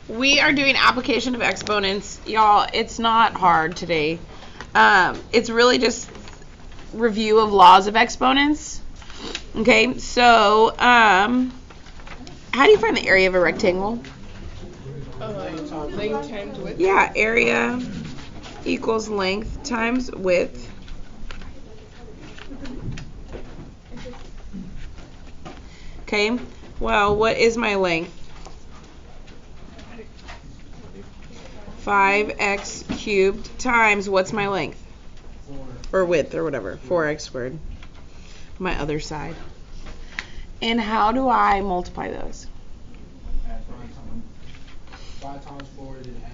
We are doing application of exponents. Y'all, it's not hard today. It's really just review of laws of exponents. Okay, so how do you find the area of a rectangle? Length times width. Yeah, area equals length times width. Okay, well, what is my length? 5x cubed times, what's my length? 4. Or width, or whatever, 4x squared. My other side. And how do I multiply those? 5 times 4 is add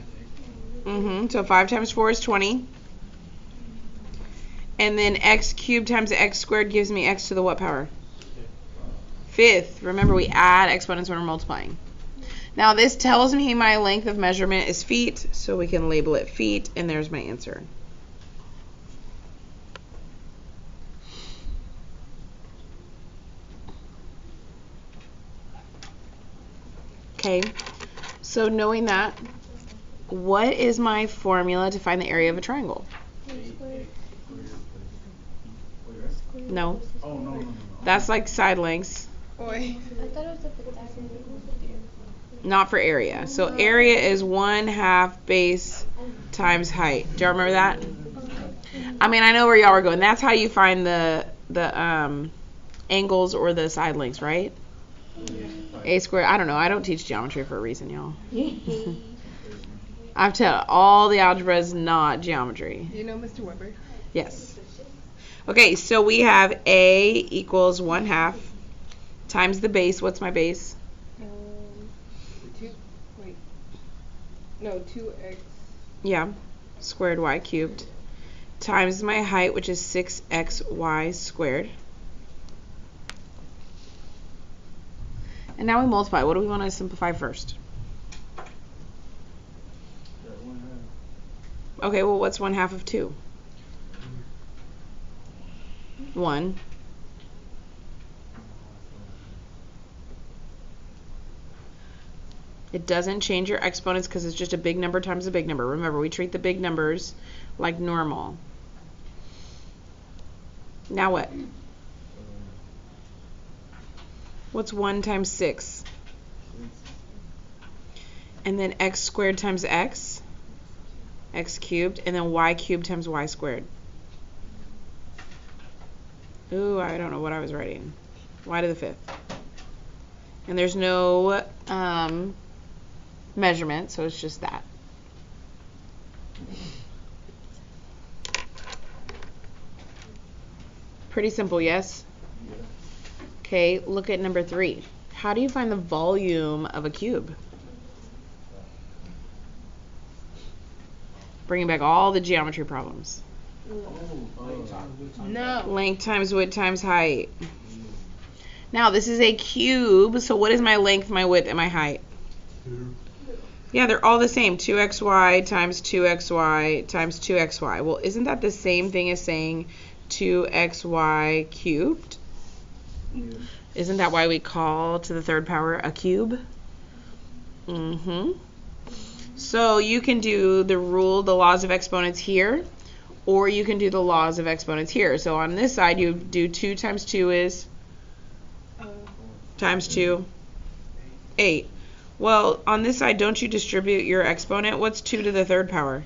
x. So 5 times 4 is 20. And then x cubed times x squared gives me x to the what power? Fifth. Remember, we add exponents when we're multiplying. Now, this tells me my length of measurement is feet, so we can label it feet, and there's my answer. Okay, so knowing that, what is my formula to find the area of a triangle? No. Oh, no. That's like side lengths. Oi. I thought it was a Pythagorean. Not for area. So area is 1/2 base times height. Do y'all remember that? I mean, I know where y'all were going. That's how you find the angles or the side lengths, right? A squared. I don't know. I don't teach geometry for a reason, y'all. I've taught all the algebra is not geometry. You know Mr. Weber? Yes. Okay, so we have A equals 1/2 times the base. What's my base? 2x. Yeah, squared y cubed times my height, which is 6xy squared. And now we multiply. What do we want to simplify first? Okay, well, what's 1/2 of 2? 1. It doesn't change your exponents because it's just a big number times a big number. Remember, we treat the big numbers like normal. Now what? What's 1 times 6? And then x squared times x cubed, and then y cubed times y squared. Ooh, I don't know what I was writing. Y to the 5th. And there's no measurement, so it's just that. Pretty simple, yes? Okay, look at number 3. How do you find the volume of a cube? Bringing back all the geometry problems. No. Length times width times height. Now, this is a cube, so what is my length, my width, and my height? 2. Yeah, they're all the same. 2xy times 2xy times 2xy. Well, isn't that the same thing as saying 2xy cubed? Yeah. Isn't that why we call to the third power a cube? So you can do the laws of exponents here, or you can do the laws of exponents here. So on this side, you do 2 times 2 is times 2, 8. Well, on this side, don't you distribute your exponent? What's 2 to the third power?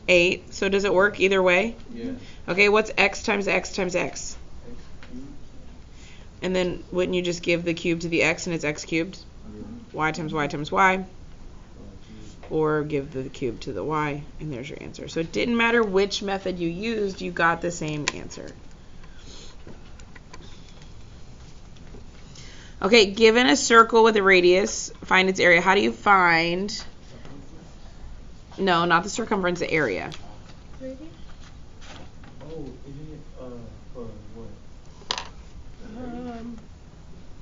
8. So does it work either way? Yeah. Okay, what's x times x times x? And then wouldn't you just give the cube to the x and it's x cubed? Y times y times y. Or give the cube to the y, and there's your answer. So it didn't matter which method you used, you got the same answer. Okay, given a circle with a radius, find its area. How do you find... No, not the circumference, the area. Oh, isn't it for what?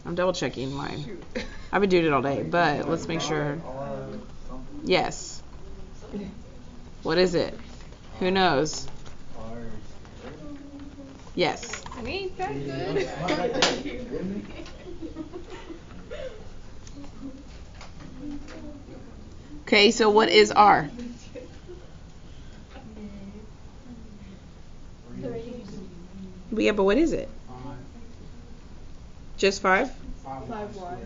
I'm double checking mine. I've been doing it all day, but let's make sure. Yes. What is it? Who knows? Yes. We ain't that good. Okay, so what is R? 30. Yeah, but what is it? 5. Just 5? 5y.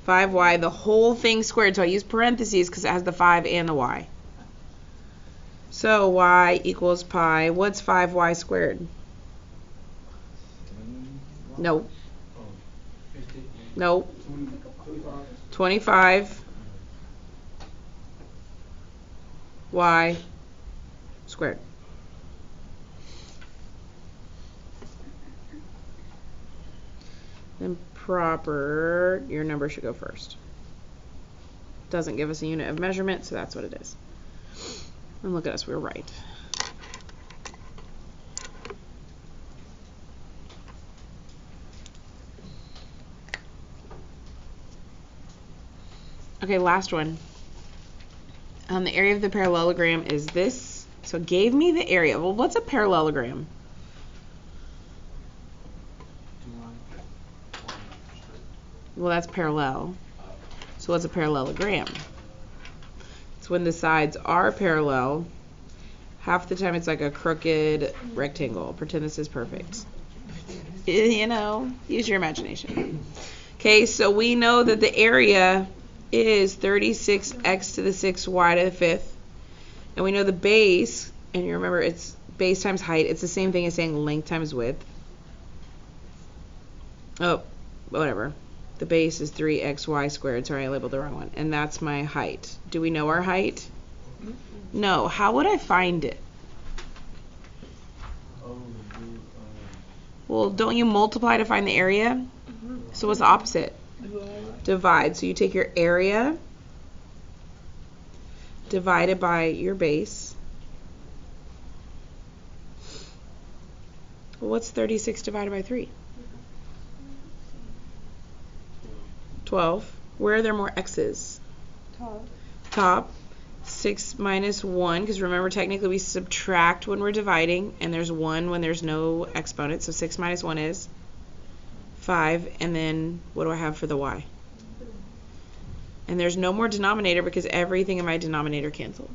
5y, the whole thing squared. So I use parentheses because it has the 5 and the y. So y equals pi. What's 5y squared? Nope. 50. Nope. 25. 25 y squared. Then proper, your number should go first. Doesn't give us a unit of measurement, so that's what it is. And look at us, we were right. Okay, last one. The area of the parallelogram is this. So it gave me the area. Well, what's a parallelogram? 2 lines. Well, that's parallel. So what's a parallelogram? It's when the sides are parallel. Half the time it's like a crooked rectangle. Pretend this is perfect. You know, use your imagination. Okay, so we know that the area is 36x to the 6y to the 5th. And we know the base, and you remember it's base times height. It's the same thing as saying length times width. Oh, whatever. The base is 3xy squared. Sorry, I labeled the wrong one. And that's my height. Do we know our height? No. How would I find it? Well, don't you multiply to find the area? So what's the opposite? Divide. So you take your area divided by your base. Well, what's 36 divided by 3? 12. Where are there more x's? Top. 6 minus 1, because remember technically we subtract when we're dividing, and there's 1 when there's no exponent, so 6 minus 1 is 5, and then what do I have for the y? And there's no more denominator because everything in my denominator canceled.